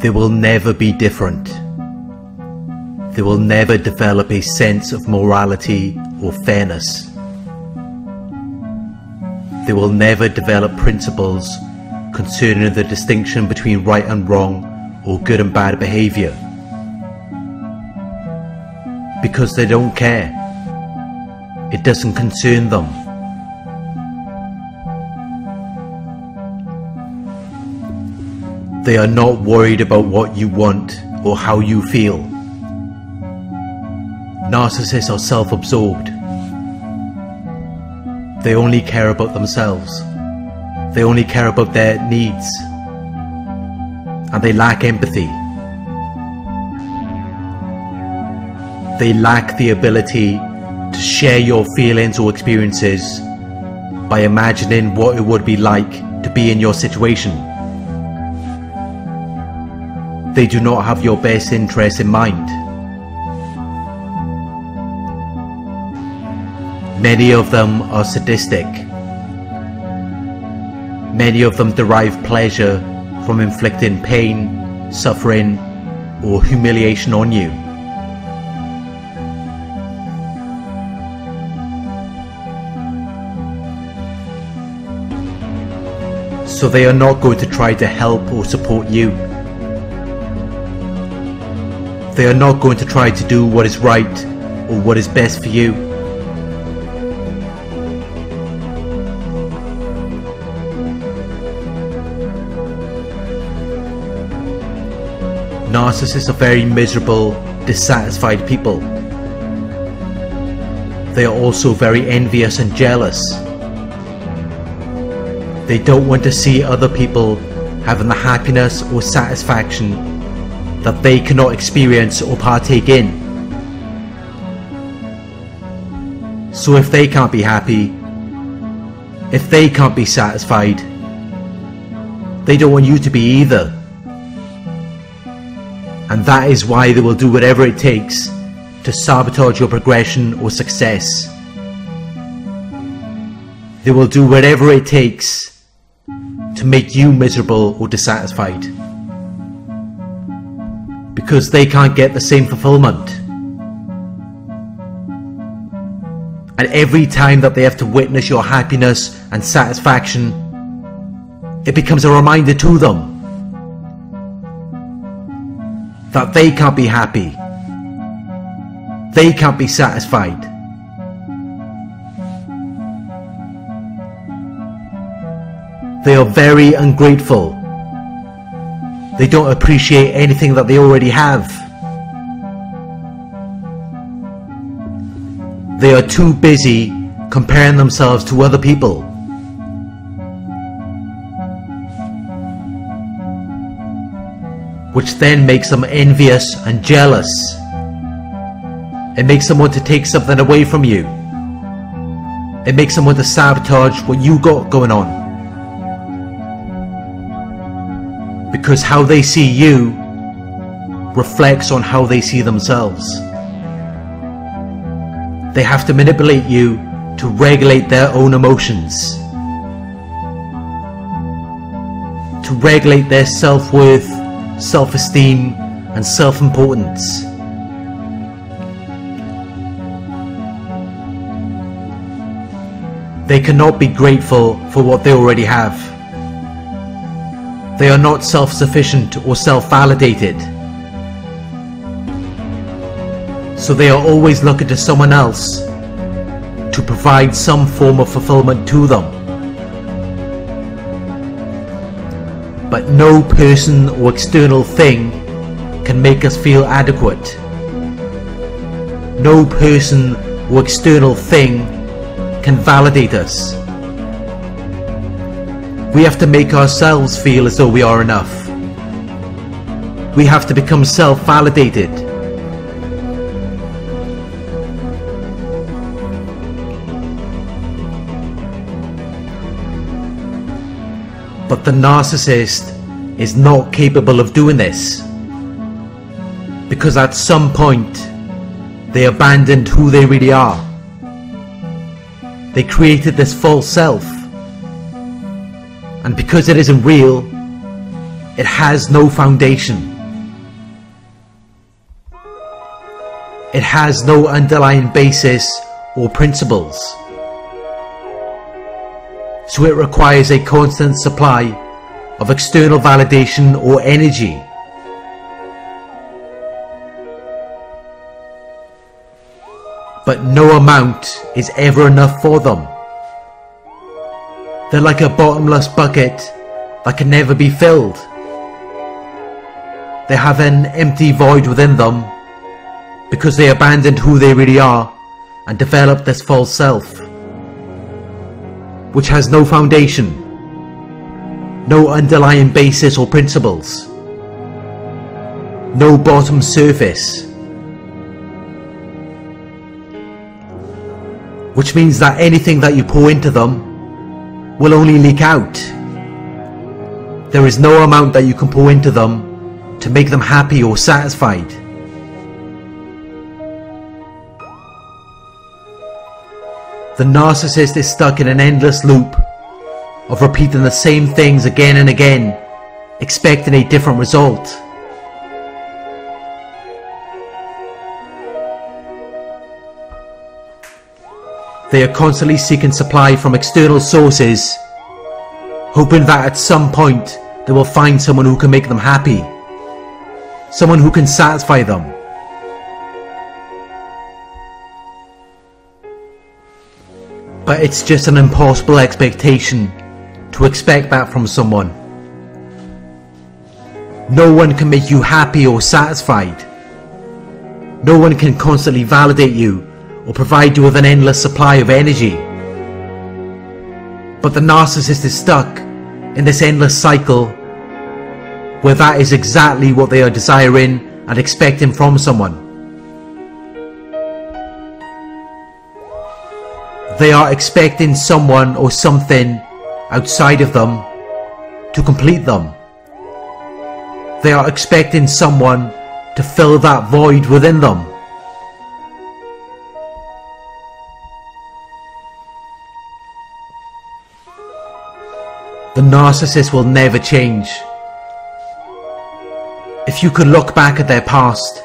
They will never be different. They will never develop a sense of morality or fairness. They will never develop principles concerning the distinction between right and wrong or good and bad behavior. Because they don't care. It doesn't concern them. They are not worried about what you want or how you feel. Narcissists are self-absorbed. They only care about themselves. They only care about their needs. And they lack empathy. They lack the ability to share your feelings or experiences by imagining what it would be like to be in your situation. They do not have your best interests in mind. Many of them are sadistic. Many of them derive pleasure from inflicting pain, suffering, or humiliation on you. So they are not going to try to help or support you. They are not going to try to do what is right or what is best for you. Narcissists are very miserable, dissatisfied people. They are also very envious and jealous. They don't want to see other people having the happiness or satisfaction that they cannot experience or partake in. So if they can't be happy, if they can't be satisfied, they don't want you to be either. And that is why they will do whatever it takes to sabotage your progression or success. They will do whatever it takes to make you miserable or dissatisfied. Because they can't get the same fulfillment. And every time that they have to witness your happiness and satisfaction, it becomes a reminder to them that they can't be happy. They can't be satisfied. They are very ungrateful. They don't appreciate anything that they already have. They are too busy comparing themselves to other people. Which then makes them envious and jealous. It makes them want to take something away from you. It makes them want to sabotage what you got going on. Because how they see you reflects on how they see themselves. They have to manipulate you to regulate their own emotions, to regulate their self-worth, self-esteem and self-importance. They cannot be grateful for what they already have. They are not self-sufficient or self-validated. So they are always looking to someone else to provide some form of fulfillment to them. But no person or external thing can make us feel adequate. No person or external thing can validate us. We have to make ourselves feel as though we are enough. We have to become self-validated. But the narcissist is not capable of doing this, because at some point they abandoned who they really are. They created this false self, and because it isn't real, it has no foundation. It has no underlying basis or principles. So it requires a constant supply of external validation or energy. But no amount is ever enough for them. They're like a bottomless bucket that can never be filled. They have an empty void within them because they abandoned who they really are and developed this false self, which has no foundation, no underlying basis or principles, no bottom surface. Which means that anything that you pour into them will only leak out. There is no amount that you can pour into them to make them happy or satisfied. The narcissist is stuck in an endless loop of repeating the same things again and again, expecting a different result. They are constantly seeking supply from external sources, hoping that at some point they will find someone who can make them happy, someone who can satisfy them. But it's just an impossible expectation to expect that from someone. No one can make you happy or satisfied. No one can constantly validate you or provide you with an endless supply of energy. But the narcissist is stuck in this endless cycle where that is exactly what they are desiring and expecting from someone. They are expecting someone or something outside of them to complete them. They are expecting someone to fill that void within them. The narcissist will never change. If you could look back at their past,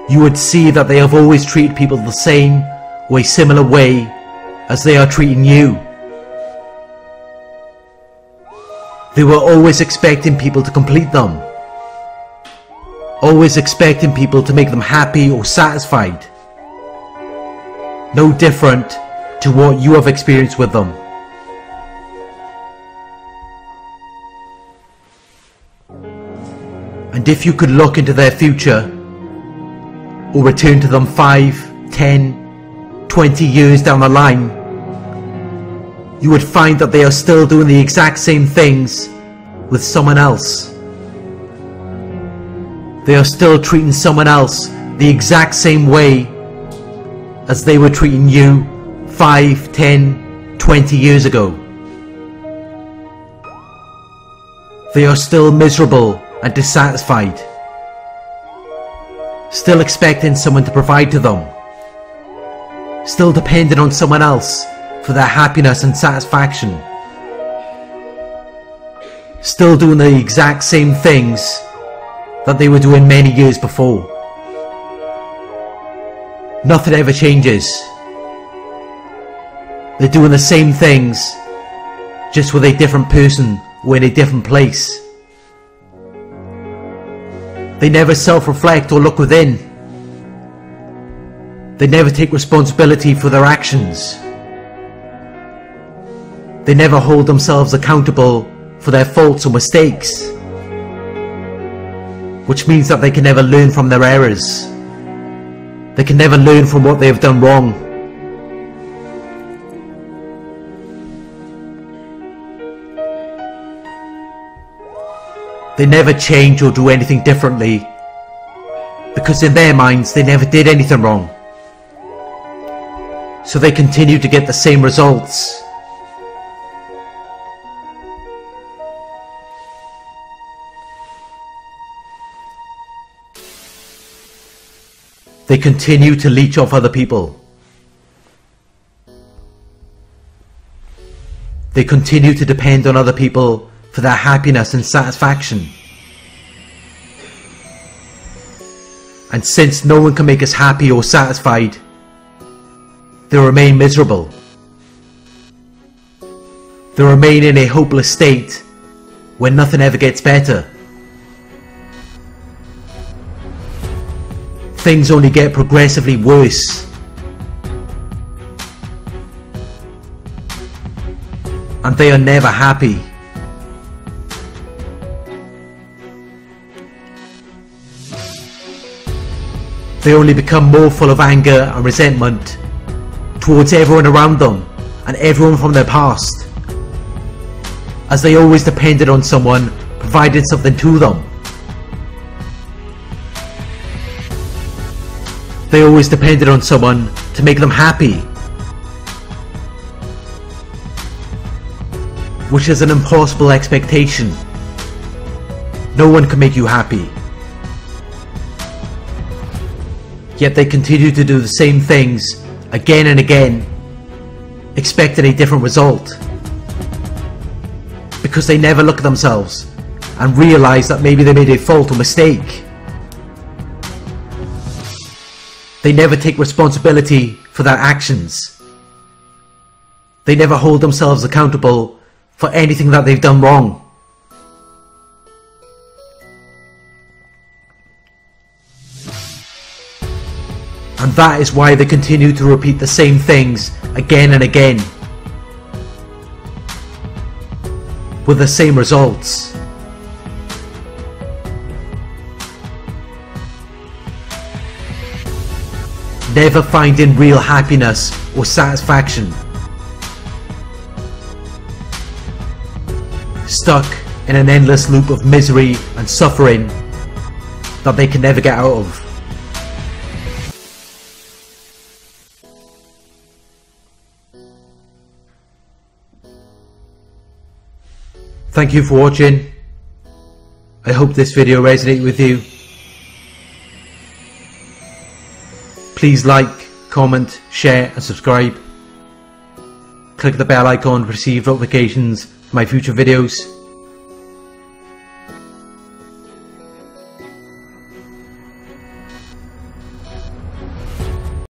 you would see that they have always treated people the same or a similar way as they are treating you. They were always expecting people to complete them, always expecting people to make them happy or satisfied. No different to what you have experienced with them. And if you could look into their future, or return to them 5, 10, 20 years down the line, you would find that they are still doing the exact same things with someone else. They are still treating someone else the exact same way as they were treating you 5, 10, 20 years ago. They are still miserable and dissatisfied, still expecting someone to provide to them, still dependent on someone else for their happiness and satisfaction, still doing the exact same things that they were doing many years before. Nothing ever changes. They're doing the same things, just with a different person or in a different place. They never self-reflect or look within. They never take responsibility for their actions. They never hold themselves accountable for their faults or mistakes, which means that they can never learn from their errors. They can never learn from what they have done wrong. They never change or do anything differently, because in their minds they never did anything wrong. So they continue to get the same results. They continue to leech off other people. They continue to depend on other people for their happiness and satisfaction. And since no one can make us happy or satisfied, they remain miserable. They remain in a hopeless state where nothing ever gets better. Things only get progressively worse. And they are never happy. They only become more full of anger and resentment towards everyone around them and everyone from their past, as they always depended on someone providing something to them. They always depended on someone to make them happy, which is an impossible expectation. No one can make you happy. Yet they continue to do the same things again and again, expecting a different result. Because they never look at themselves and realize that maybe they made a fault or mistake. They never take responsibility for their actions. They never hold themselves accountable for anything that they've done wrong. And that is why they continue to repeat the same things again and again, with the same results. Never finding real happiness or satisfaction. Stuck in an endless loop of misery and suffering that they can never get out of. Thank you for watching. I hope this video resonated with you. Please like, comment, share and subscribe. Click the bell icon to receive notifications for my future videos.